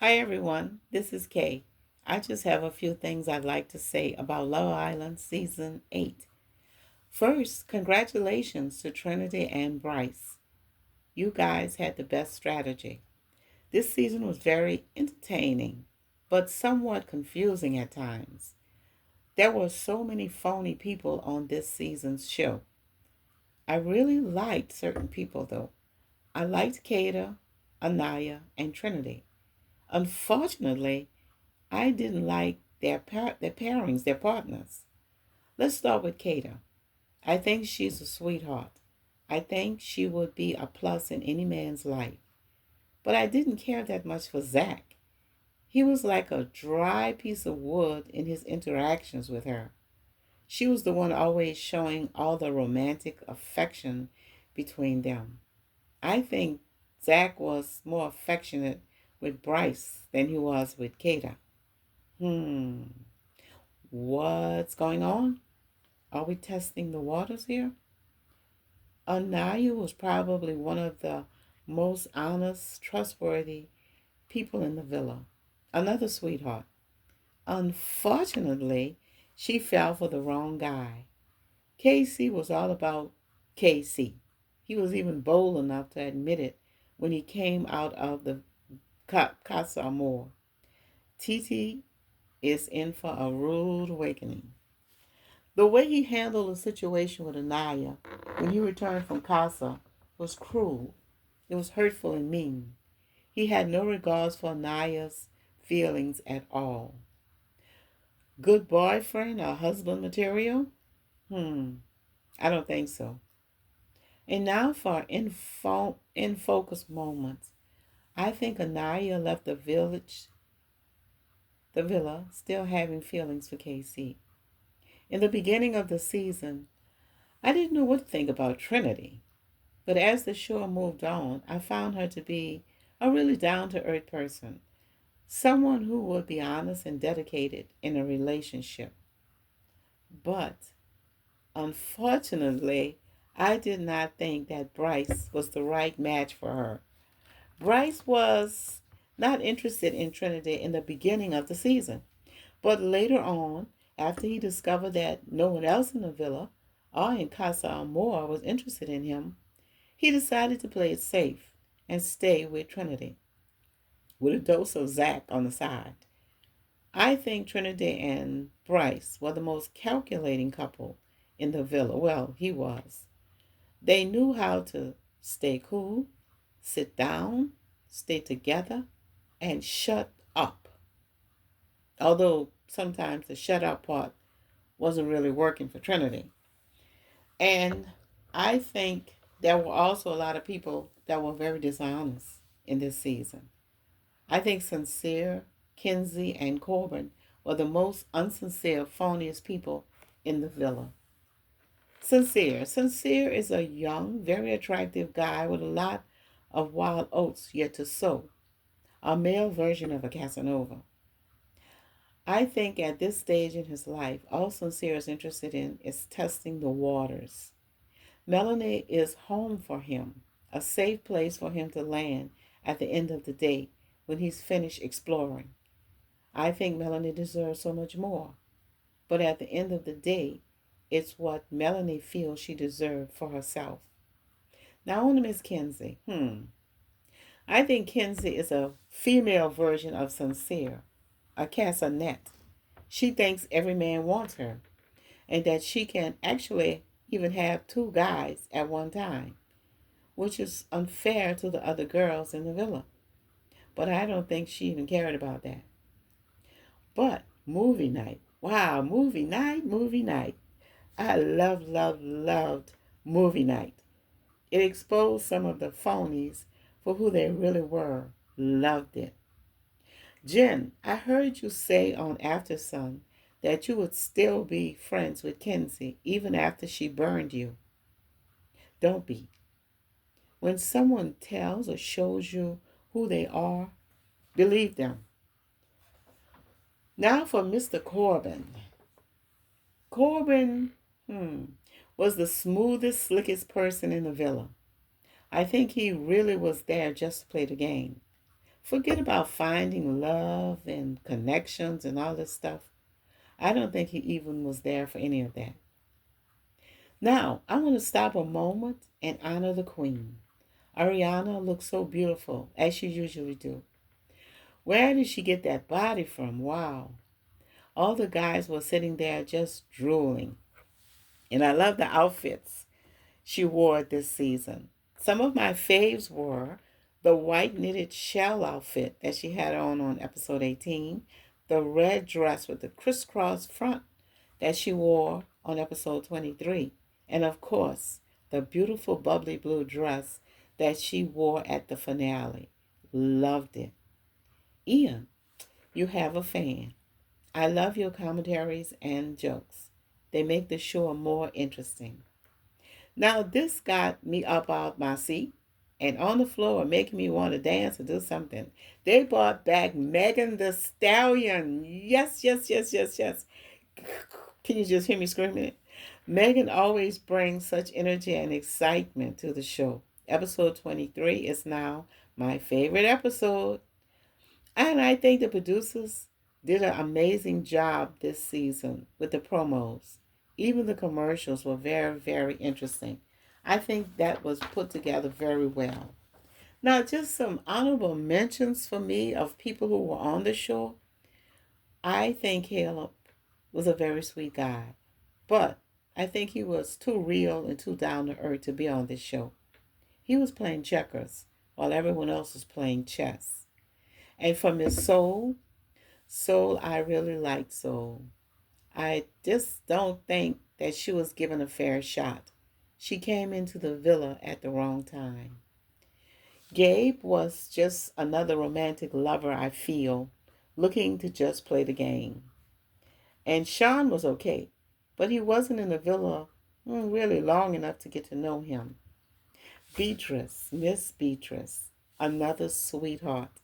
Hi everyone, this is Kay. I just have a few things I'd like to say about Love Island Season 8. First, congratulations to Trinity and Bryce. You guys had the best strategy. This season was very entertaining, but somewhat confusing at times. There were so many phony people on this season's show. I really liked certain people though. I liked Kada, Anaya, and Trinity. Unfortunately, I didn't like their pairings, their partners. Let's start with Kata. I think she's a sweetheart. I think she would be a plus in any man's life. But I didn't care that much for Zach. He was like a dry piece of wood in his interactions with her. She was the one always showing all the romantic affection between them. I think Zach was more affectionate with Bryce than he was with Kata. Hmm. What's going on? Are we testing the waters here? Anaya was probably one of the most honest, trustworthy people in the villa. Another sweetheart. Unfortunately, she fell for the wrong guy. Casey was all about Casey. He was even bold enough to admit it when he came out of the Casa Amor. Titi is in for a rude awakening. The way he handled the situation with Anaya when he returned from Casa was cruel. It was hurtful and mean. He had no regards for Anaya's feelings at all. Good boyfriend or husband material? Hmm, I don't think so. And now for in focus moments. I think Anaya left the villa, still having feelings for KC. In the beginning of the season, I didn't know what to think about Trinity. But as the show moved on, I found her to be a really down to earth person, someone who would be honest and dedicated in a relationship. But unfortunately, I did not think that Bryce was the right match for her. Bryce was not interested in Trinity in the beginning of the season, but later on, after he discovered that no one else in the villa or in Casa Amor was interested in him, he decided to play it safe and stay with Trinity, with a dose of Zach on the side. I think Trinity and Bryce were the most calculating couple in the villa. Well, he was. They knew how to stay cool, sit down, stay together, and shut up. Although sometimes the shut up part wasn't really working for Trinity. And I think there were also a lot of people that were very dishonest in this season. I think Sincere, Kinsey, and Corbin were the most unsincere, phoniest people in the villa. Sincere is a young, very attractive guy with a lot of wild oats yet to sow, a male version of a Casanova. I think at this stage in his life, all Sincere is interested in is testing the waters. Melanie is home for him, a safe place for him to land at the end of the day when he's finished exploring. I think Melanie deserves so much more. But at the end of the day, it's what Melanie feels she deserves for herself. Now on to Miss Kinsey. I think Kinsey is a female version of Sincere, a cassonette. She thinks every man wants her, and that she can actually even have two guys at one time, which is unfair to the other girls in the villa. But I don't think she even cared about that. But movie night. Wow, movie night, movie night. I loved movie night. It exposed some of the phonies for who they really were. Loved it. Jen, I heard you say on After Sun that you would still be friends with Kinsey even after she burned you. Don't be. When someone tells or shows you who they are, believe them. Now for Mr. Corbin. Corbin, was the smoothest, slickest person in the villa. I think he really was there just to play the game. Forget about finding love and connections and all this stuff. I don't think he even was there for any of that. Now, I want to stop a moment and honor the queen. Ariana looks so beautiful, as she usually do. Where did she get that body from? Wow. All the guys were sitting there just drooling. And I love the outfits she wore this season. Some of my faves were the white knitted shell outfit that she had on episode 18, the red dress with the crisscross front that she wore on episode 23, and of course, the beautiful bubbly blue dress that she wore at the finale. Loved it. Ian, you have a fan. I love your commentaries and jokes. They make the show more interesting. Now, this got me up out my seat and on the floor, making me want to dance or do something. They brought back Megan the Stallion. Yes, yes, yes, yes, yes. Can you just hear me screaming it? Megan always brings such energy and excitement to the show. Episode 23 is now my favorite episode. And I think the producers did an amazing job this season with the promos. Even the commercials were very, very interesting. I think that was put together very well. Now, just some honorable mentions for me of people who were on the show. I think Caleb was a very sweet guy, but I think he was too real and too down to earth to be on this show. He was playing checkers while everyone else was playing chess. And from his Soul, I really liked Soul. I just don't think that she was given a fair shot. She came into the villa at the wrong time. Gabe was just another romantic lover, I feel, looking to just play the game. And Sean was okay, but he wasn't in the villa really long enough to get to know him. Beatrice, Miss Beatrice, another sweetheart.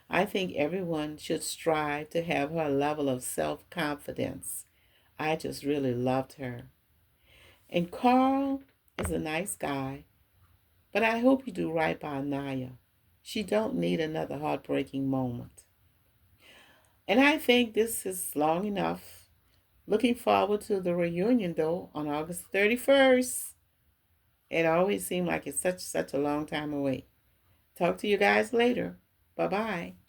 I think everyone should strive to have her level of self confidence. I just really loved her. And Carl is a nice guy, but I hope you do right by Naya. She don't need another heartbreaking moment. And I think this is long enough. Looking forward to the reunion though on August 31st. It always seemed like it's such a long time away. Talk to you guys later. Bye bye.